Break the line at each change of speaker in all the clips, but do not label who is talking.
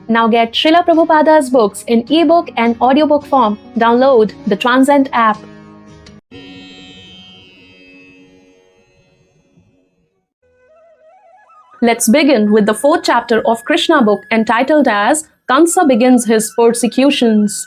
Now get Srila Prabhupada's books in ebook and audiobook form. Download the Transcend app. Let's begin with the 4th chapter of Krishna book entitled as Kansa begins his persecutions.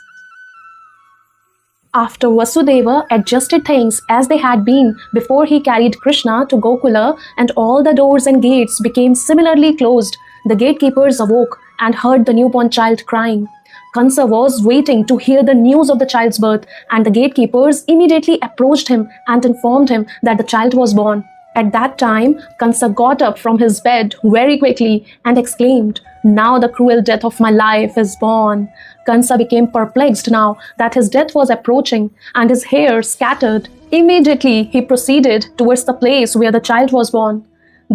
After Vasudeva adjusted things as they had been before he carried Krishna to Gokula and all the doors and gates became similarly closed, the gatekeepers awoke and heard the newborn child crying. Kansa was waiting to hear the news of the child's birth, and the gatekeepers immediately approached him and informed him that the child was born. At that time, Kansa got up from his bed very quickly and exclaimed, "Now the cruel death of my life is born." Kansa became perplexed now that his death was approaching and his hair scattered. Immediately, he proceeded towards the place where the child was born.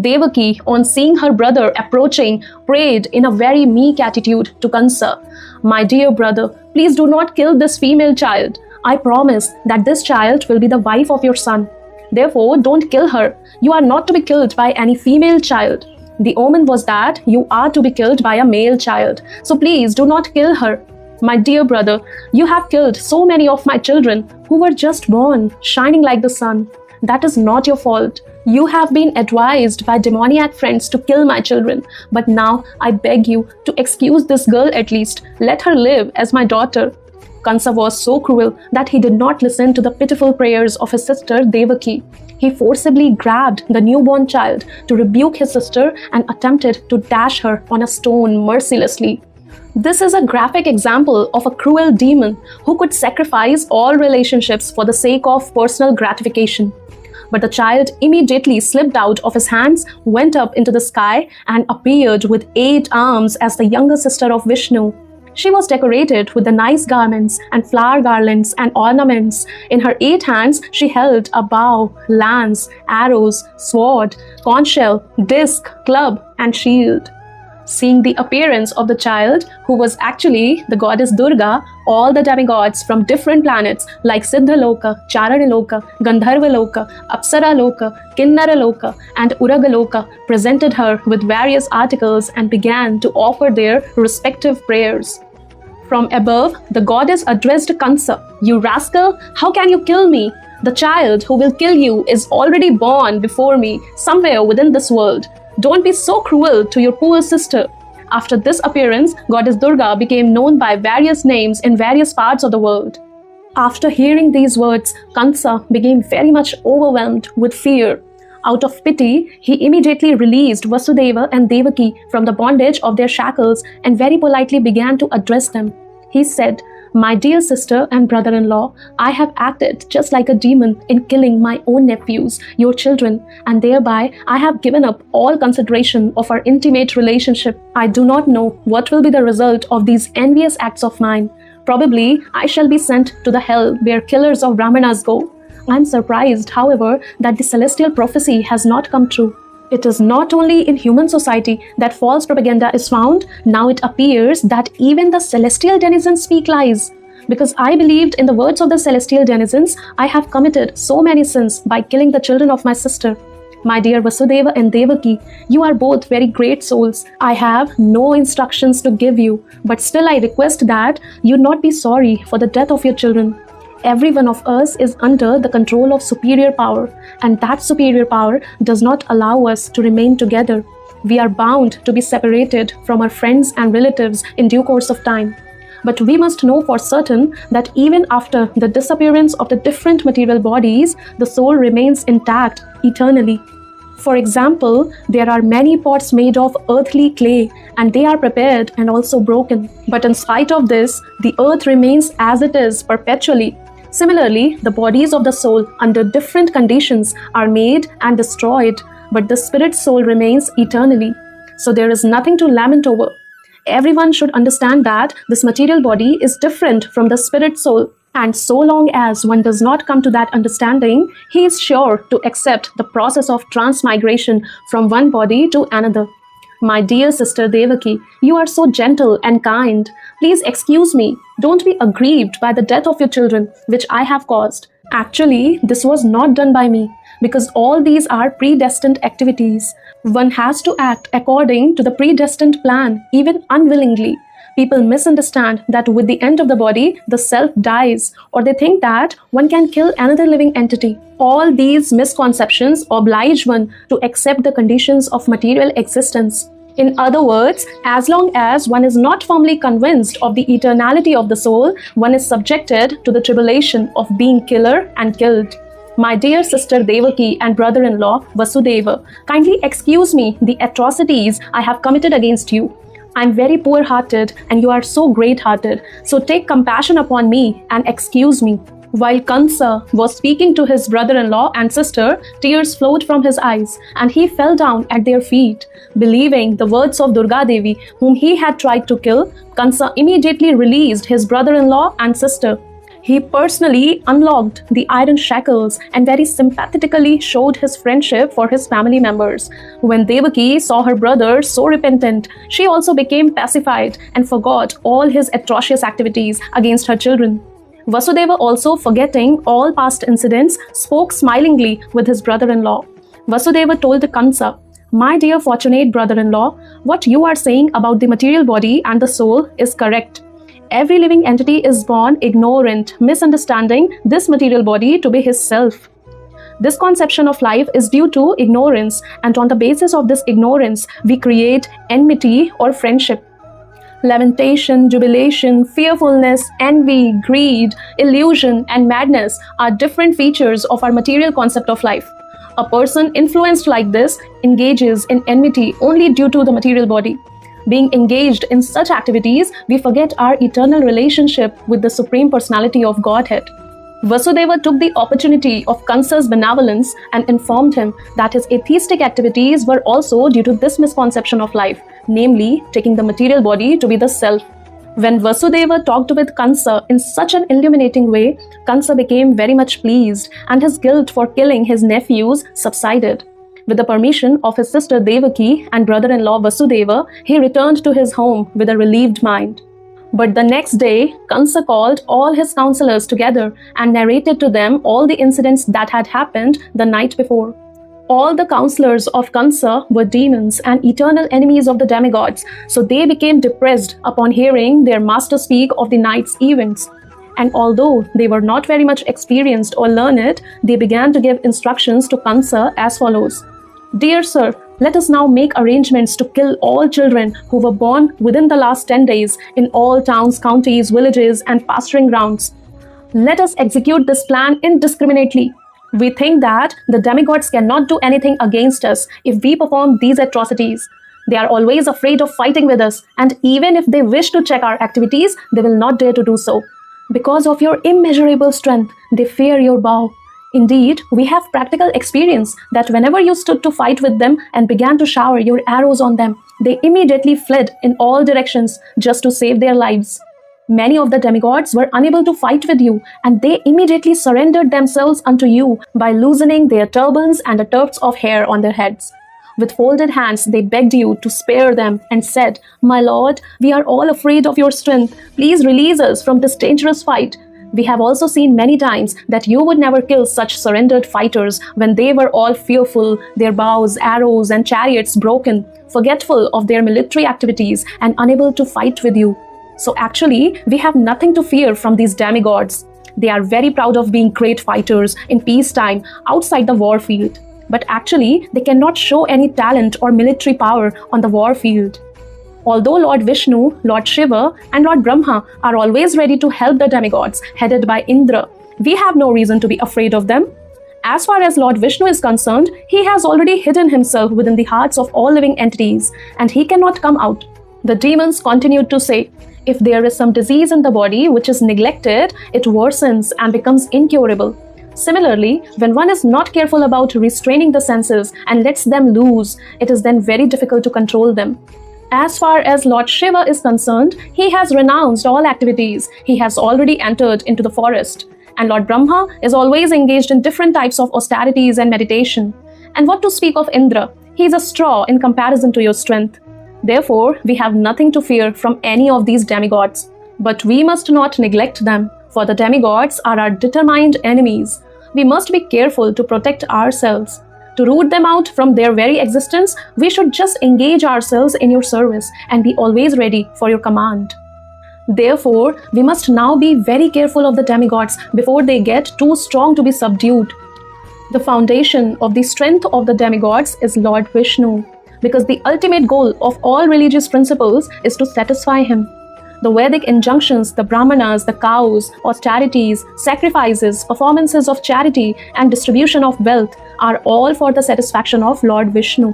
Devaki, on seeing her brother approaching, prayed in a very meek attitude to Kansa, "My dear brother, please do not kill this female child. I promise that this child will be the wife of your son. Therefore, don't kill her. You are not to be killed by any female child. The omen was that you are to be killed by a male child. So please do not kill her. My dear brother, you have killed so many of my children who were just born, shining like the sun. That is not your fault. You have been advised by demoniac friends to kill my children. But now I beg you to excuse this girl at least. Let her live as my daughter." Kansa was so cruel that he did not listen to the pitiful prayers of his sister Devaki. He forcibly grabbed the newborn child to rebuke his sister and attempted to dash her on a stone mercilessly. This is a graphic example of a cruel demon who could sacrifice all relationships for the sake of personal gratification. But the child immediately slipped out of his hands, went up into the sky, and appeared with 8 arms as the younger sister of Vishnu. She was decorated with the nice garments and flower garlands and ornaments. In her 8 hands, she held a bow, lance, arrows, sword, conch shell, disc, club, and shield. Seeing the appearance of the child, who was actually the goddess Durga, all the demigods from different planets like Siddhaloka, Charanaloka, Gandharvaloka, Apsaraloka, Kinnaraloka, and Uragaloka presented her with various articles and began to offer their respective prayers. From above, the goddess addressed Kansa, "You rascal, how can you kill me? The child who will kill you is already born before me, somewhere within this world. Don't be so cruel to your poor sister." After this appearance, Goddess Durga became known by various names in various parts of the world. After hearing these words, Kansa became very much overwhelmed with fear. Out of pity, he immediately released Vasudeva and Devaki from the bondage of their shackles and very politely began to address them. He said, "My dear sister and brother-in-law, I have acted just like a demon in killing my own nephews, your children, and thereby I have given up all consideration of our intimate relationship. I do not know what will be the result of these envious acts of mine. Probably I shall be sent to the hell where killers of Brahmanas go. I am surprised, however, that the celestial prophecy has not come true. It is not only in human society that false propaganda is found, now it appears that even the celestial denizens speak lies. Because I believed in the words of the celestial denizens, I have committed so many sins by killing the children of my sister. My dear Vasudeva and Devaki, you are both very great souls. I have no instructions to give you, but still I request that you not be sorry for the death of your children. Every one of us is under the control of superior power, and that superior power does not allow us to remain together. We are bound to be separated from our friends and relatives in due course of time. But we must know for certain that even after the disappearance of the different material bodies, the soul remains intact eternally. For example, there are many pots made of earthly clay, and they are prepared and also broken. But in spite of this, the earth remains as it is perpetually. Similarly, the bodies of the soul under different conditions are made and destroyed, but the spirit soul remains eternally. So there is nothing to lament over. Everyone should understand that this material body is different from the spirit soul. And so long as one does not come to that understanding, he is sure to accept the process of transmigration from one body to another. My dear sister Devaki, you are so gentle and kind. Please excuse me. Don't be aggrieved by the death of your children, which I have caused. Actually, this was not done by me. because all these are predestined activities. One has to act according to the predestined plan, even unwillingly. People misunderstand that with the end of the body, the self dies, or they think that one can kill another living entity. All these misconceptions oblige one to accept the conditions of material existence. In other words, as long as one is not firmly convinced of the eternality of the soul, one is subjected to the tribulation of being killer and killed. My dear sister Devaki and brother-in-law Vasudeva, kindly excuse me the atrocities I have committed against you. I am very poor-hearted and you are so great-hearted, so take compassion upon me and excuse me. While Kansa was speaking to his brother-in-law and sister, tears flowed from his eyes, and he fell down at their feet. Believing the words of Durga Devi, whom he had tried to kill, Kansa immediately released his brother-in-law and sister. He personally unlocked the iron shackles and very sympathetically showed his friendship for his family members. When Devaki saw her brother so repentant, she also became pacified and forgot all his atrocious activities against her children. Vasudeva, also forgetting all past incidents, spoke smilingly with his brother-in-law. Vasudeva told Kansa, "My dear fortunate brother-in-law, what you are saying about the material body and the soul is correct. Every living entity is born ignorant, misunderstanding this material body to be his self. This conception of life is due to ignorance, and on the basis of this ignorance, we create enmity or friendship. Lamentation, jubilation, fearfulness, envy, greed, illusion, and madness are different features of our material concept of life. A person influenced like this engages in enmity only due to the material body. Being engaged in such activities, we forget our eternal relationship with the Supreme Personality of Godhead." Vasudeva took the opportunity of Kansa's benevolence and informed him that his atheistic activities were also due to this misconception of life, namely taking the material body to be the self. When Vasudeva talked with Kansa in such an illuminating way, Kansa became very much pleased and his guilt for killing his nephews subsided. With the permission of his sister Devaki and brother-in-law Vasudeva, he returned to his home with a relieved mind. But the next day, Kansa called all his counselors together and narrated to them all the incidents that had happened the night before. All the counselors of Kansa were demons and eternal enemies of the demigods, so they became depressed upon hearing their master speak of the night's events. And although they were not very much experienced or learned, they began to give instructions to Kansa as follows. "Dear sir, let us now make arrangements to kill all children who were born within the last 10 days in all towns, counties, villages, and pasturing grounds. Let us execute this plan indiscriminately. We think that the demigods cannot do anything against us if we perform these atrocities. They are always afraid of fighting with us, and even if they wish to check our activities, they will not dare to do so. Because of your immeasurable strength, they fear your bow. Indeed, we have practical experience that whenever you stood to fight with them and began to shower your arrows on them, they immediately fled in all directions just to save their lives. Many of the demigods were unable to fight with you, and they immediately surrendered themselves unto you by loosening their turbans and the tufts of hair on their heads. With folded hands, they begged you to spare them and said, 'My lord, we are all afraid of your strength. Please release us from this dangerous fight.' We have also seen many times that you would never kill such surrendered fighters when they were all fearful, their bows, arrows, and chariots broken, forgetful of their military activities, and unable to fight with you. So actually, we have nothing to fear from these demigods. They are very proud of being great fighters in peacetime outside the war field. But actually, they cannot show any talent or military power on the war field. Although Lord Vishnu, Lord Shiva, and Lord Brahma are always ready to help the demigods headed by Indra, we have no reason to be afraid of them. As far as Lord Vishnu is concerned, he has already hidden himself within the hearts of all living entities, and he cannot come out." The demons continued to say, "If there is some disease in the body which is neglected, it worsens and becomes incurable. Similarly, when one is not careful about restraining the senses and lets them loose, it is then very difficult to control them. As far as Lord Shiva is concerned, he has renounced all activities. He has already entered into the forest. And Lord Brahma is always engaged in different types of austerities and meditation. And what to speak of Indra? He is a straw in comparison to your strength. Therefore, we have nothing to fear from any of these demigods. But we must not neglect them, for the demigods are our determined enemies. We must be careful to protect ourselves. To root them out from their very existence, we should just engage ourselves in your service and be always ready for your command. Therefore, we must now be very careful of the demigods before they get too strong to be subdued. The foundation of the strength of the demigods is Lord Vishnu, because the ultimate goal of all religious principles is to satisfy him. The Vedic injunctions, the Brahmanas, the cows, austerities, sacrifices, performances of charity, and distribution of wealth are all for the satisfaction of Lord Vishnu.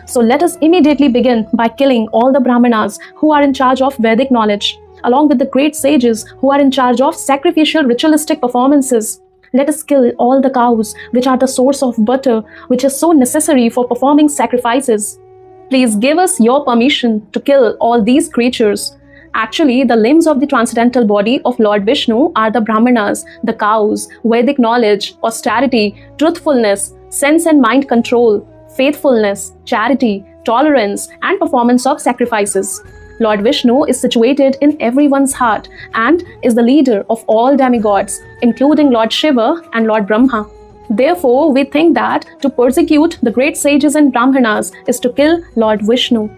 So let us immediately begin by killing all the Brahmanas who are in charge of Vedic knowledge, along with the great sages who are in charge of sacrificial ritualistic performances. Let us kill all the cows, which are the source of butter, which is so necessary for performing sacrifices. Please give us your permission to kill all these creatures. Actually, the limbs of the transcendental body of Lord Vishnu are the Brahmanas, the cows, Vedic knowledge, austerity, truthfulness, sense and mind control, faithfulness, charity, tolerance, and performance of sacrifices. Lord Vishnu is situated in everyone's heart and is the leader of all demigods, including Lord Shiva and Lord Brahma. Therefore, we think that to persecute the great sages and Brahmanas is to kill Lord Vishnu.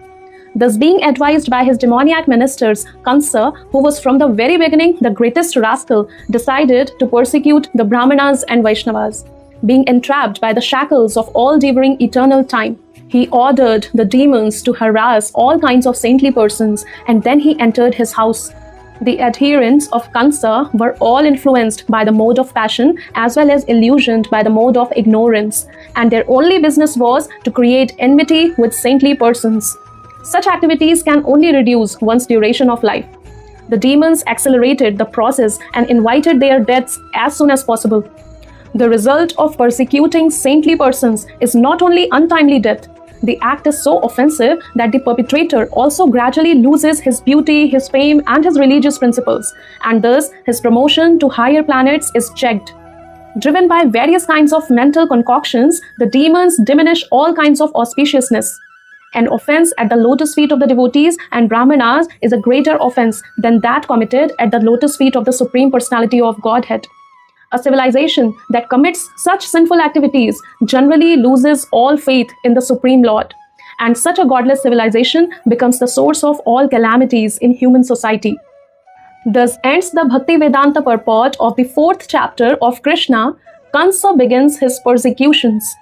Thus, being advised by his demoniac ministers, Kansa, who was from the very beginning the greatest rascal, decided to persecute the Brahmanas and Vaishnavas. Being entrapped by the shackles of all devouring eternal time, he ordered the demons to harass all kinds of saintly persons, and then he entered his house. The adherents of Kansa were all influenced by the mode of passion as well as illusioned by the mode of ignorance, and their only business was to create enmity with saintly persons. Such activities can only reduce one's duration of life. The demons accelerated the process and invited their deaths as soon as possible. The result of persecuting saintly persons is not only untimely death. The act is so offensive that the perpetrator also gradually loses his beauty, his fame, and his religious principles, and thus his promotion to higher planets is checked. Driven by various kinds of mental concoctions, the demons diminish all kinds of auspiciousness. An offense at the lotus feet of the devotees and Brahmanas is a greater offense than that committed at the lotus feet of the Supreme Personality of Godhead. A civilization that commits such sinful activities generally loses all faith in the Supreme Lord, and such a godless civilization becomes the source of all calamities in human society. Thus ends the Bhakti Vedanta purport of the 4th chapter of Krishna. Kansa begins his persecutions.